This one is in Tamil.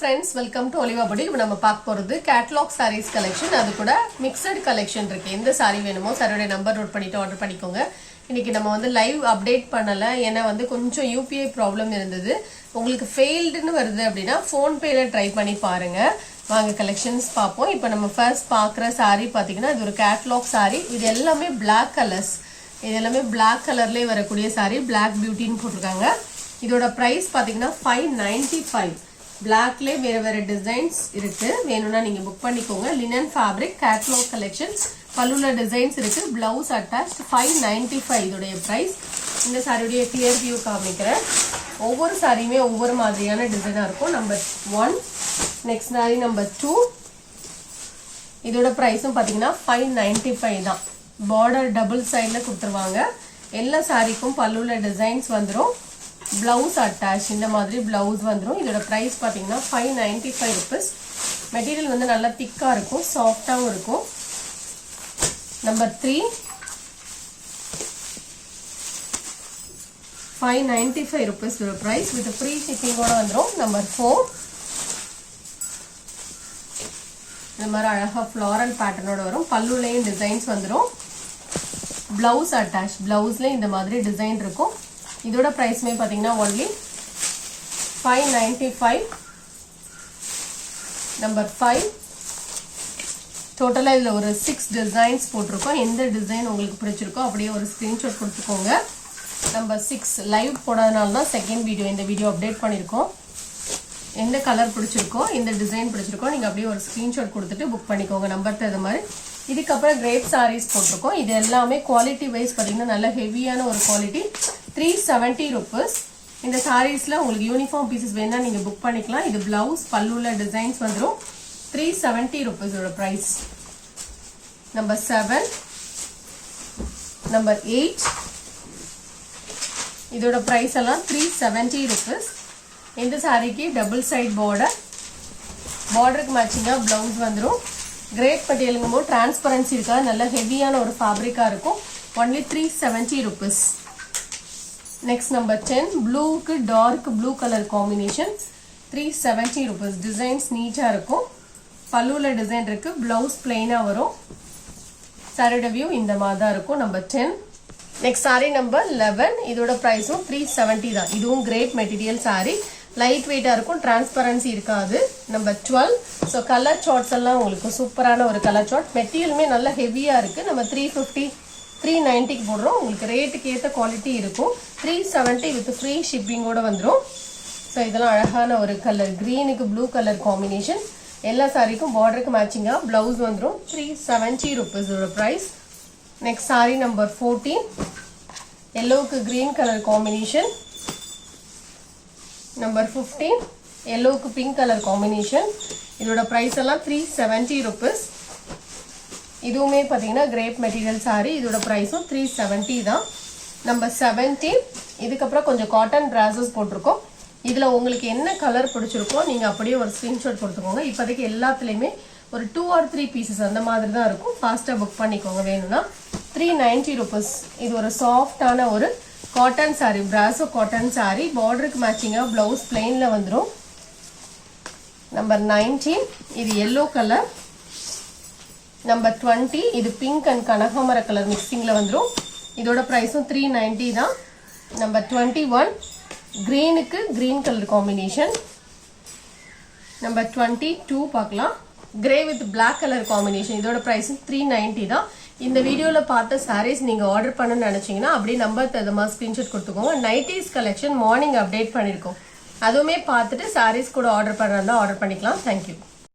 friends, welcome to Oliva Boutique. இப்போ நம்ம பார்க்க போறது கேட்டலாக் sarees collection. அது கூட mixed collection இருக்கு. எந்த saree வேணுமோ சாரியோட நம்பர் நோட் பண்ணிட்டு ஆர்டர் பண்ணிக்கோங்க. இன்னைக்கு நம்ம வந்து லைவ் அப்டேட் பண்ணல. ஏன்னா வந்து கொஞ்சம் UPI ப்ராப்ளம் இருந்தது. உங்களுக்கு ஃபெயில்டுன்னு வருது அப்படினா ஃபோன் பேல ட்ரை பண்ணி பாருங்க. வாங்க கலெக்ஷன்ஸ் பாப்போம். இப்போ நம்ம ஃபர்ஸ்ட் பார்க்குற saree பாத்தீங்கன்னா இது ஒரு கேட்டலாக் saree. இது எல்லாமே black colors. இது எல்லாமே black கலர்லயே வரக்கூடிய saree. Black Beautyன்னு போட்டுருக்காங்க. இதோட பிரைஸ் பாத்தீங்கன்னா 595. பிளாக்ல வேற டிசைன்ஸ் இருக்கு. வேணும்னா நீங்க புக் பண்ணிக்கோங்க. Linen fabric catalogue collections. பல்லுல டிசைன்ஸ் இருக்கு. பிளவுஸ் அட்டாச்ட் 595 இதோட பிரைஸ். இந்த சாரியோட கிளியர் வியூ காமிக்கிறேன். ஒவ்வொரு சாரியுமே ஒவ்வொரு மாதிரியான டிசைனா இருக்கும். நம்பர் 1 நெக்ஸ்ட் சாரி நம்பர் 2 இதோட பிரைஸும் பாத்தீங்கன்னா 595 தான். பார்டர் டபுள் சைடுல கொடுத்துருவாங்க. எல்லா சாரிக்கும் பல்லுல டிசைன்ஸ் வந்துரும். பிளவுஸ் அட்டாச் இந்த மாதிரி பிளவுஸ் வந்துரும். இதோட பிரைஸ் பாத்தீங்கன்னா 595 rupees. மெட்டீரியல் வந்து நல்லா திக்கா இருக்கும், சாஃப்டாவும் இருக்கும். நம்பர் 3 595 rupees இதோட பிரைஸ் வித் ஃப்ரீ ஷிப்பிங்கோட வந்துரும். நம்பர் 4 இந்த மாதிரி அழகா ஃப்ளாரல் பேட்டர்னோட வரும். பல்லுலயும் டிசைன்ஸ் வந்துரும். பிளவுஸ் அட்டாச் பிளவுஸ்ல இந்த மாதிரி டிசைன் இருக்கும். இதோட பிரைஸ்மே பாத்தீங்கன்னா only 595. நம்பர் 5 டோட்டலா இதுல ஒரு 6 டிசைன்ஸ் போட்டிருக்கோம். எந்த டிசைன் உங்களுக்கு பிடிச்சிருக்கோ அப்படியே ஒரு ஸ்கிரீன்ஷாட் கொடுத்துக்கோங்க. நம்பர் 6 லைவ் போடாதனால தான் செகண்ட் வீடியோ இந்த வீடியோ அப்டேட் பண்ணிருக்கோம். எந்த கலர் பிடிச்சிருக்கோ இந்த டிசைன் பிடிச்சிருக்கோ நீங்க அப்படியே ஒரு ஸ்கிரீன்ஷாட் கொடுத்துட்டு புக் பண்ணிக்கோங்க. நம்பர் தகுந்த மாதிரி. இதுக்கப்புறம் கிரேப் சாரீஸ் போட்டிருக்கோம். இது எல்லாமே குவாலிட்டி வைஸ் பாத்தீங்கன்னா நல்ல ஹெவியான ஒரு குவாலிட்டி. 370 rupees. இந்த சாரீஸ்ல உங்களுக்கு யூனிஃபார்ம் பீசஸ் வேணா நீங்க புக் பண்ணிக்கலாம். இது பிளவுஸ் பல்லுல டிசைன்ஸ் வந்துரும். 370 rupees ஓட பிரைஸ். நம்பர் 7 நம்பர் 8 இதோட பிரைஸ் எல்லாம் 370 rupees. இந்த சாரிக்கு டபுள் சைடு பார்டருக்கு மேட்சிங்கா பிளவுஸ் வந்துரும். கிரேப் மெட்டீரியலுங்கும்போது டிரான்ஸ்பரன்சி இருக்காது. நல்ல ஹெவியான ஒரு ஃபேப்ரிக்கா இருக்கும். Only 370 rupees. நெக்ஸ்ட் நம்பர் 10 ப்ளூக்கு dark blue colour combination. 370 rupees. Designs நீட்டா இருக்கும். பல்லுல டிசைன் இருக்கு. பிளவுஸ் பிளெயினா வரும். சாரியோட வியூ இந்த மாதிரி தான் இருக்கும். நம்பர் 10 நெக்ஸ்ட் சாரி நம்பர் 11 இதோட பிரைஸும் 370 தான். இதுவும் கிரேப் மெட்டீரியல் சாரி. லைட் வெயிட்டா இருக்கும். டிரான்ஸ்பரன்சி இருக்காது. நம்பர் 12 ஸோ கலர் சார்ட்ஸ் எல்லாம் உங்களுக்கு சூப்பரான ஒரு கலர் சார்ட். மெட்டீரியலுமே நல்ல ஹெவியா இருக்கு. நம்ம 350 390 போடுறோம். உங்களுக்கு ரேட்டுக்கு ஏற்ற குவாலிட்டி இருக்கும். 370 வித் ஃப்ரீ ஷிப்பிங்கோட வந்துடும். ஸோ இதெல்லாம் அழகான ஒரு கலர். கிரீனுக்கு ப்ளூ கலர் காம்பினேஷன். எல்லா சாரிக்கும் பார்டருக்கு மேட்சிங்கா பிளவுஸ் வந்துடும். 370 rupees ஓட பிரைஸ். நெக்ஸ்ட் சாரி நம்பர் 14 எல்லோவுக்கு கிரீன் கலர் காம்பினேஷன். நம்பர் 15 எல்லோவுக்கு பிங்க் கலர் காம்பினேஷன். இதோட பிரைஸ் எல்லாம் 370 rupees. இதுவுமே பாத்தீங்கன்னா கிரேப் மெட்டீரியல் சாரி. இதோட பிரைஸும் 370 தான். நம்பர் 17 இதுக்கப்புறம் கொஞ்சம் காட்டன் டிராசஸ் போட்டிருக்கோம். இதுல உங்களுக்கு என்ன கலர் பிடிச்சிருக்கோ நீங்க அப்படியே ஒரு ஸ்கிரீன்ஷாட் கொடுத்துக்கோங்க. இப்போதைக்கு எல்லாத்துலயுமே ஒரு 2 or 3 பீசஸ் அந்த மாதிரி தான் இருக்கும். ஃபாஸ்டா புக் பண்ணிக்கோங்க வேணும்னா. 390 rupees. இது ஒரு சாஃப்டான ஒரு காட்டன் சாரி. பிராசோ காட்டன் சாரி. பார்டருக்கு மேட்சிங்கா பிளவுஸ் பிளெயின்ல வந்துடும். நம்பர் 19 இது எல்லோ கலர். நம்பர் 20 இது பிங்க் அண்ட் கனகாமர கலர் மிக்சிங்ல வந்துடும். இதோட பிரைஸும் 390 தான். நம்பர் 21 கிரீனுக்கு கிரீன் கலர் காம்பினேஷன். நம்பர் 22 பார்க்கலாம். Grey with black colour combination. இதோட பிரைஸும் 390 தான். இந்த வீடியோல பார்த்த சாரீஸ் நீங்க ஆர்டர் பண்ணணும்னு நினைச்சீங்கன்னா அப்படியே நம்பர் தகுந்த ஸ்கிரீன்ஷாட் கொடுத்துக்கோங்க. நைட்டிஸ் கலெக்ஷன் மார்னிங் அப்டேட் பண்ணிருக்கோம். அதுவுமே பார்த்துட்டு சாரீஸ் கூட ஆர்டர் பண்றதா ஆர்டர் பண்ணிக்கலாம். தேங்க்யூ.